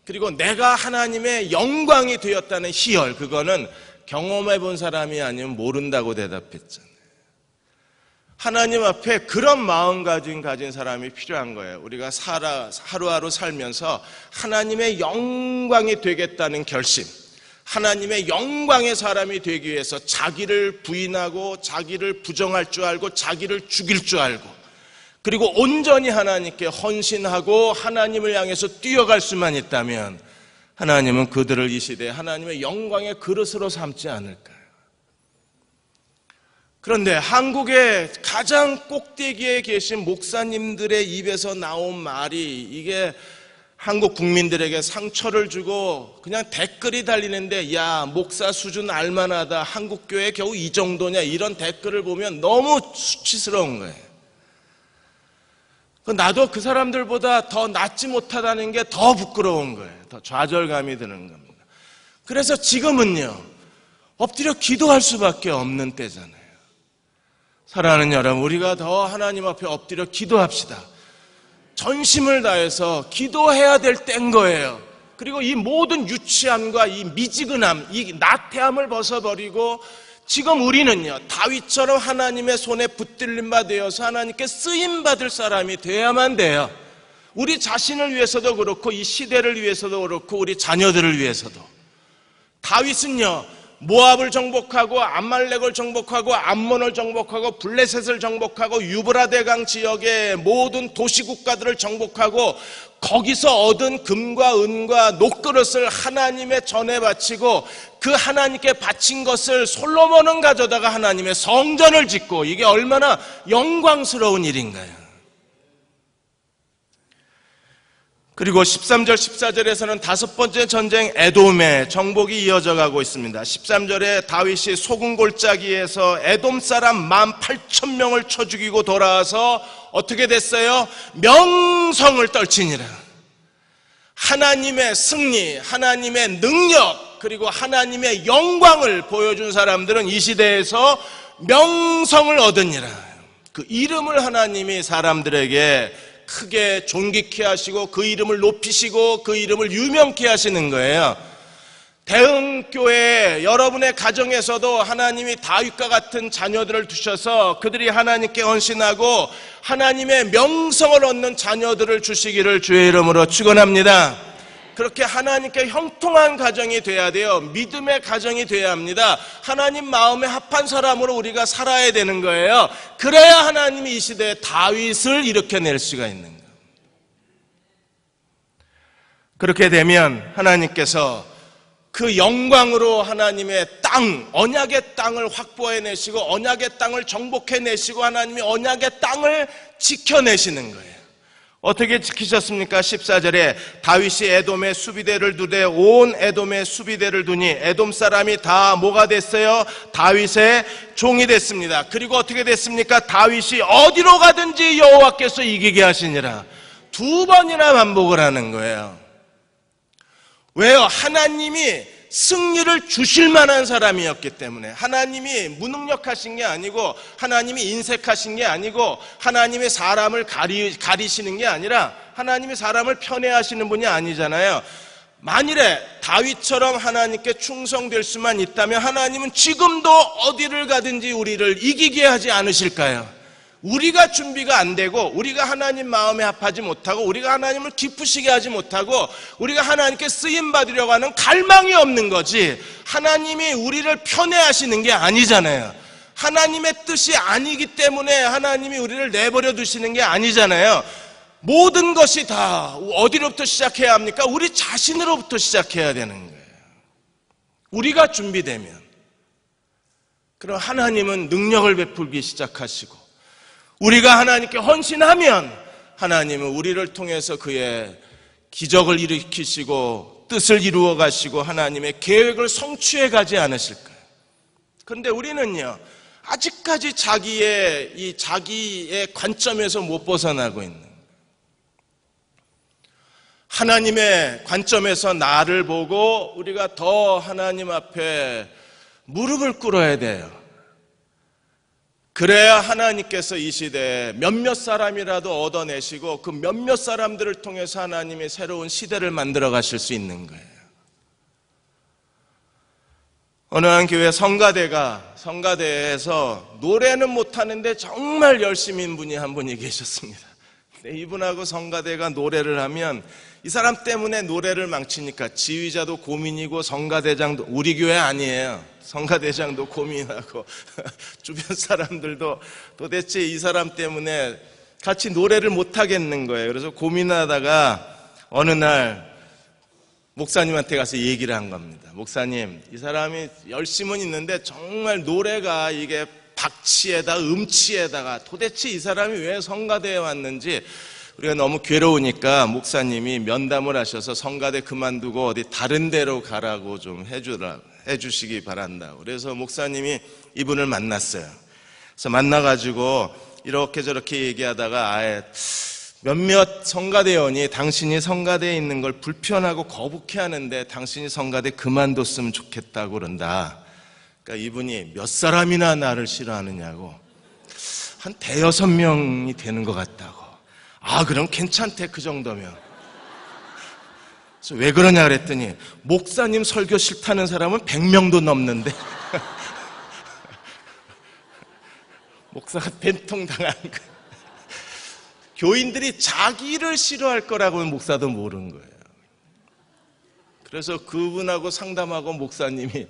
그리고 내가 하나님의 영광이 되었다는 희열, 그거는 경험해 본 사람이 아니면 모른다고 대답했잖아요. 하나님 앞에 그런 마음가짐 가진 사람이 필요한 거예요. 우리가 하루하루 살면서 하나님의 영광이 되겠다는 결심, 하나님의 영광의 사람이 되기 위해서 자기를 부인하고 자기를 부정할 줄 알고 자기를 죽일 줄 알고, 그리고 온전히 하나님께 헌신하고 하나님을 향해서 뛰어갈 수만 있다면 하나님은 그들을 이 시대에 하나님의 영광의 그릇으로 삼지 않을까요? 그런데 한국의 가장 꼭대기에 계신 목사님들의 입에서 나온 말이, 이게 한국 국민들에게 상처를 주고 그냥 댓글이 달리는데, 야, 목사 수준 알만하다, 한국교회 겨우 이 정도냐, 이런 댓글을 보면 너무 수치스러운 거예요. 나도 그 사람들보다 더 낫지 못하다는 게 더 부끄러운 거예요. 더 좌절감이 드는 겁니다. 그래서 지금은요, 엎드려 기도할 수밖에 없는 때잖아요. 사랑하는 여러분, 우리가 더 하나님 앞에 엎드려 기도합시다. 전심을 다해서 기도해야 될 때인 거예요. 그리고 이 모든 유치함과 이 미지근함, 이 나태함을 벗어버리고 지금 우리는요, 다윗처럼 하나님의 손에 붙들림 바 되어서 하나님께 쓰임받을 사람이 되어야만 돼요. 우리 자신을 위해서도 그렇고 이 시대를 위해서도 그렇고 우리 자녀들을 위해서도. 다윗은요, 모압을 정복하고 암말렉을 정복하고 암몬을 정복하고 블레셋을 정복하고 유브라데강 지역의 모든 도시국가들을 정복하고 거기서 얻은 금과 은과 녹그릇을 하나님의 전에 바치고 그 하나님께 바친 것을 솔로몬은 가져다가 하나님의 성전을 짓고, 이게 얼마나 영광스러운 일인가요? 그리고 13절 14절에서는 다섯 번째 전쟁 에돔의 정복이 이어져 가고 있습니다. 13절에 다윗이 소금 골짜기에서 에돔 사람 18,000명을 쳐 죽이고 돌아와서 어떻게 됐어요? 명성을 떨치니라. 하나님의 승리, 하나님의 능력, 그리고 하나님의 영광을 보여준 사람들은 이 시대에서 명성을 얻으니라. 그 이름을 하나님이 사람들에게 크게 존귀케 하시고 그 이름을 높이시고 그 이름을 유명케 하시는 거예요. 대흥교회 여러분의 가정에서도 하나님이 다윗과 같은 자녀들을 두셔서 그들이 하나님께 헌신하고 하나님의 명성을 얻는 자녀들을 주시기를 주의 이름으로 축원합니다. 그렇게 하나님께 형통한 가정이 돼야 돼요. 믿음의 가정이 돼야 합니다. 하나님 마음에 합한 사람으로 우리가 살아야 되는 거예요. 그래야 하나님이 이 시대에 다윗을 일으켜낼 수가 있는 거예요. 그렇게 되면 하나님께서 그 영광으로 하나님의 땅, 언약의 땅을 확보해내시고 언약의 땅을 정복해내시고 하나님이 언약의 땅을 지켜내시는 거예요. 어떻게 지키셨습니까? 14절에 다윗이 에돔의 수비대를 두되 온 에돔의 수비대를 두니 에돔 사람이 다 뭐가 됐어요? 다윗의 종이 됐습니다. 그리고 어떻게 됐습니까? 다윗이 어디로 가든지 여호와께서 이기게 하시니라. 두 번이나 반복을 하는 거예요. 왜요? 하나님이 승리를 주실 만한 사람이었기 때문에 하나님이 무능력하신 게 아니고 하나님이 인색하신 게 아니고 하나님의 사람을 가리시는 게 아니라 하나님이 사람을 편애하시는 분이 아니잖아요. 만일에 다윗처럼 하나님께 충성될 수만 있다면 하나님은 지금도 어디를 가든지 우리를 이기게 하지 않으실까요? 우리가 준비가 안 되고 우리가 하나님 마음에 합하지 못하고 우리가 하나님을 기쁘시게 하지 못하고 우리가 하나님께 쓰임받으려고 하는 갈망이 없는 거지 하나님이 우리를 편애하시는 게 아니잖아요. 하나님의 뜻이 아니기 때문에 하나님이 우리를 내버려 두시는 게 아니잖아요. 모든 것이 다 어디로부터 시작해야 합니까? 우리 자신으로부터 시작해야 되는 거예요. 우리가 준비되면 그럼 하나님은 능력을 베풀기 시작하시고 우리가 하나님께 헌신하면 하나님은 우리를 통해서 그의 기적을 일으키시고 뜻을 이루어 가시고 하나님의 계획을 성취해 가지 않으실까요? 그런데 우리는요 아직까지 자기의 관점에서 못 벗어나고 있는 거예요. 하나님의 관점에서 나를 보고 우리가 더 하나님 앞에 무릎을 꿇어야 돼요. 그래야 하나님께서 이 시대에 몇몇 사람이라도 얻어내시고 그 몇몇 사람들을 통해서 하나님의 새로운 시대를 만들어 가실 수 있는 거예요. 어느 한 교회 성가대에서 노래는 못하는데 정말 열심인 분이 한 분이 계셨습니다. 근데 이분하고 성가대가 노래를 하면 이 사람 때문에 노래를 망치니까 지휘자도 고민이고 성가대장도 우리 교회 아니에요. 성가대장도 고민하고 주변 사람들도 도대체 이 사람 때문에 같이 노래를 못 하겠는 거예요. 그래서 고민하다가 어느 날 목사님한테 가서 얘기를 한 겁니다. 목사님, 이 사람이 열심은 있는데 정말 노래가 이게 박치에다 음치에다가 도대체 이 사람이 왜 성가대에 왔는지 우리가 너무 괴로우니까 목사님이 면담을 하셔서 성가대 그만두고 어디 다른 데로 가라고 좀 해주시기 바란다. 그래서 목사님이 이분을 만났어요. 그래서 만나가지고 이렇게 저렇게 얘기하다가 몇몇 성가대원이 당신이 성가대에 있는 걸 불편하고 거북해하는데 당신이 성가대 그만뒀으면 좋겠다고 그런다. 그러니까 이분이 몇 사람이나 나를 싫어하느냐고 한 5-6명이 되는 것 같다고. 그럼 괜찮대 그 정도면. 그래서 왜 그러냐 그랬더니 목사님 설교 싫다는 사람은 100명도 넘는데 목사가 벤통당한 거예요. 교인들이 자기를 싫어할 거라고는 목사도 모르는 거예요. 그래서 그분하고 상담하고 목사님이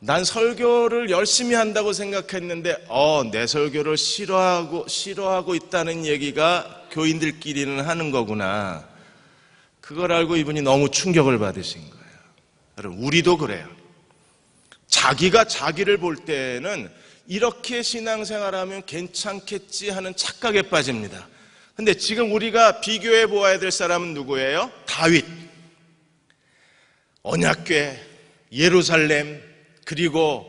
난 설교를 열심히 한다고 생각했는데 내 설교를 싫어하고 있다는 얘기가 교인들끼리는 하는 거구나. 그걸 알고 이분이 너무 충격을 받으신 거예요. 여러분, 우리도 그래요. 자기가 자기를 볼 때는 이렇게 신앙생활하면 괜찮겠지 하는 착각에 빠집니다. 근데 지금 우리가 비교해 보아야 될 사람은 누구예요? 다윗, 언약궤, 예루살렘, 그리고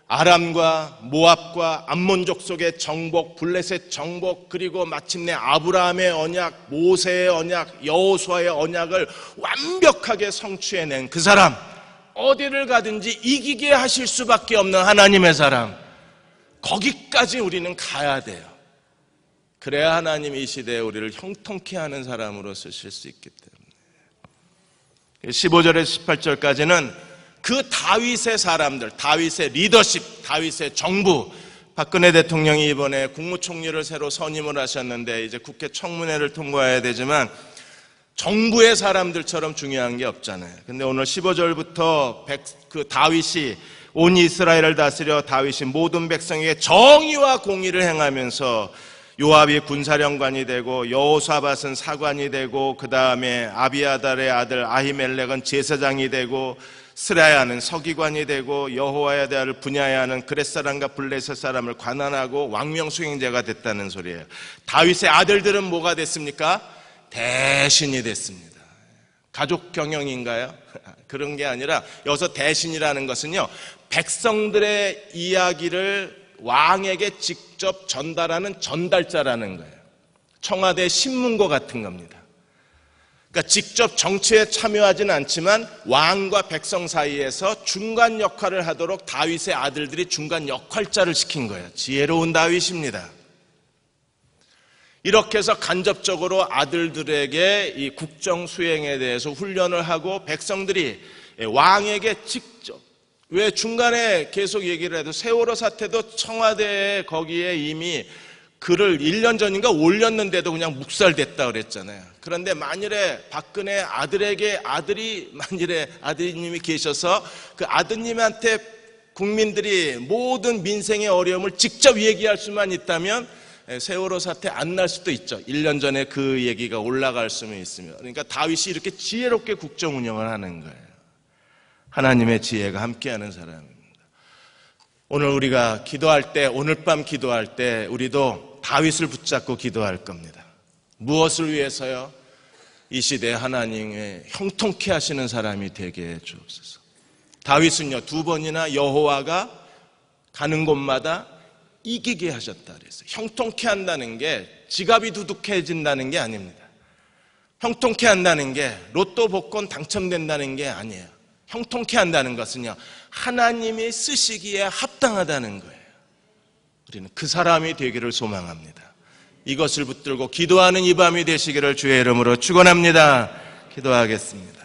아람과 모압과 암몬 족속의 정복, 블레셋 정복, 그리고 마침내 아브라함의 언약, 모세의 언약, 여호수아의 언약을 완벽하게 성취해낸 그 사람, 어디를 가든지 이기게 하실 수밖에 없는 하나님의 사람, 거기까지 우리는 가야 돼요. 그래야 하나님이 이 시대에 우리를 형통케 하는 사람으로 쓰실 수 있기 때문에 15절에서 18절까지는 그 다윗의 사람들, 다윗의 리더십, 다윗의 정부, 박근혜 대통령이 이번에 국무총리를 새로 선임을 하셨는데 이제 국회 청문회를 통과해야 되지만 정부의 사람들처럼 중요한 게 없잖아요. 근데 오늘 15절부터 그 다윗이 온 이스라엘을 다스려 다윗이 모든 백성에게 정의와 공의를 행하면서 요압이 군사령관이 되고 여호사밧은 사관이 되고 그 다음에 아비아달의 아들 아히멜렉은 제사장이 되고 스라야는 서기관이 되고 여호와의 대화를 분야하는 그렛 사람과 블레셋 사람을 관할하고 왕명 수행자가 됐다는 소리예요. 다윗의 아들들은 뭐가 됐습니까? 대신이 됐습니다. 가족 경영인가요? 그런 게 아니라 여기서 대신이라는 것은요, 백성들의 이야기를 왕에게 직접 전달하는 전달자라는 거예요. 청와대 신문고 같은 겁니다. 그러니까 직접 정치에 참여하지는 않지만 왕과 백성 사이에서 중간 역할을 하도록 다윗의 아들들이 중간 역할자를 시킨 거예요. 지혜로운 다윗입니다. 이렇게 해서 간접적으로 아들들에게 이 국정 수행에 대해서 훈련을 하고 백성들이 왕에게 직접, 왜 중간에 계속 얘기를 해도 세월호 사태도 청와대에 거기에 이미 글을 1년 전인가 올렸는데도 그냥 묵살됐다 그랬잖아요. 그런데 만일에 박근혜 아들에게 만일에 아드님이 계셔서 그 아드님한테 국민들이 모든 민생의 어려움을 직접 얘기할 수만 있다면 세월호 사태 안 날 수도 있죠. 1년 전에 그 얘기가 올라갈 수는 있으면. 그러니까 다윗이 이렇게 지혜롭게 국정 운영을 하는 거예요. 하나님의 지혜가 함께하는 사람입니다. 오늘 우리가 기도할 때, 오늘 밤 기도할 때 우리도 다윗을 붙잡고 기도할 겁니다. 무엇을 위해서요? 이 시대에 하나님의 형통케 하시는 사람이 되게 해 주옵소서. 다윗은요, 2번이나 여호와가 가는 곳마다 이기게 하셨다 그랬어요. 형통케 한다는 게 지갑이 두둑해진다는 게 아닙니다. 형통케 한다는 게 로또 복권 당첨된다는 게 아니에요. 형통케 한다는 것은요, 하나님이 쓰시기에 합당하다는 거예요. 우리는 그 사람이 되기를 소망합니다. 이것을 붙들고 기도하는 이 밤이 되시기를 주의 이름으로 축원합니다. 기도하겠습니다.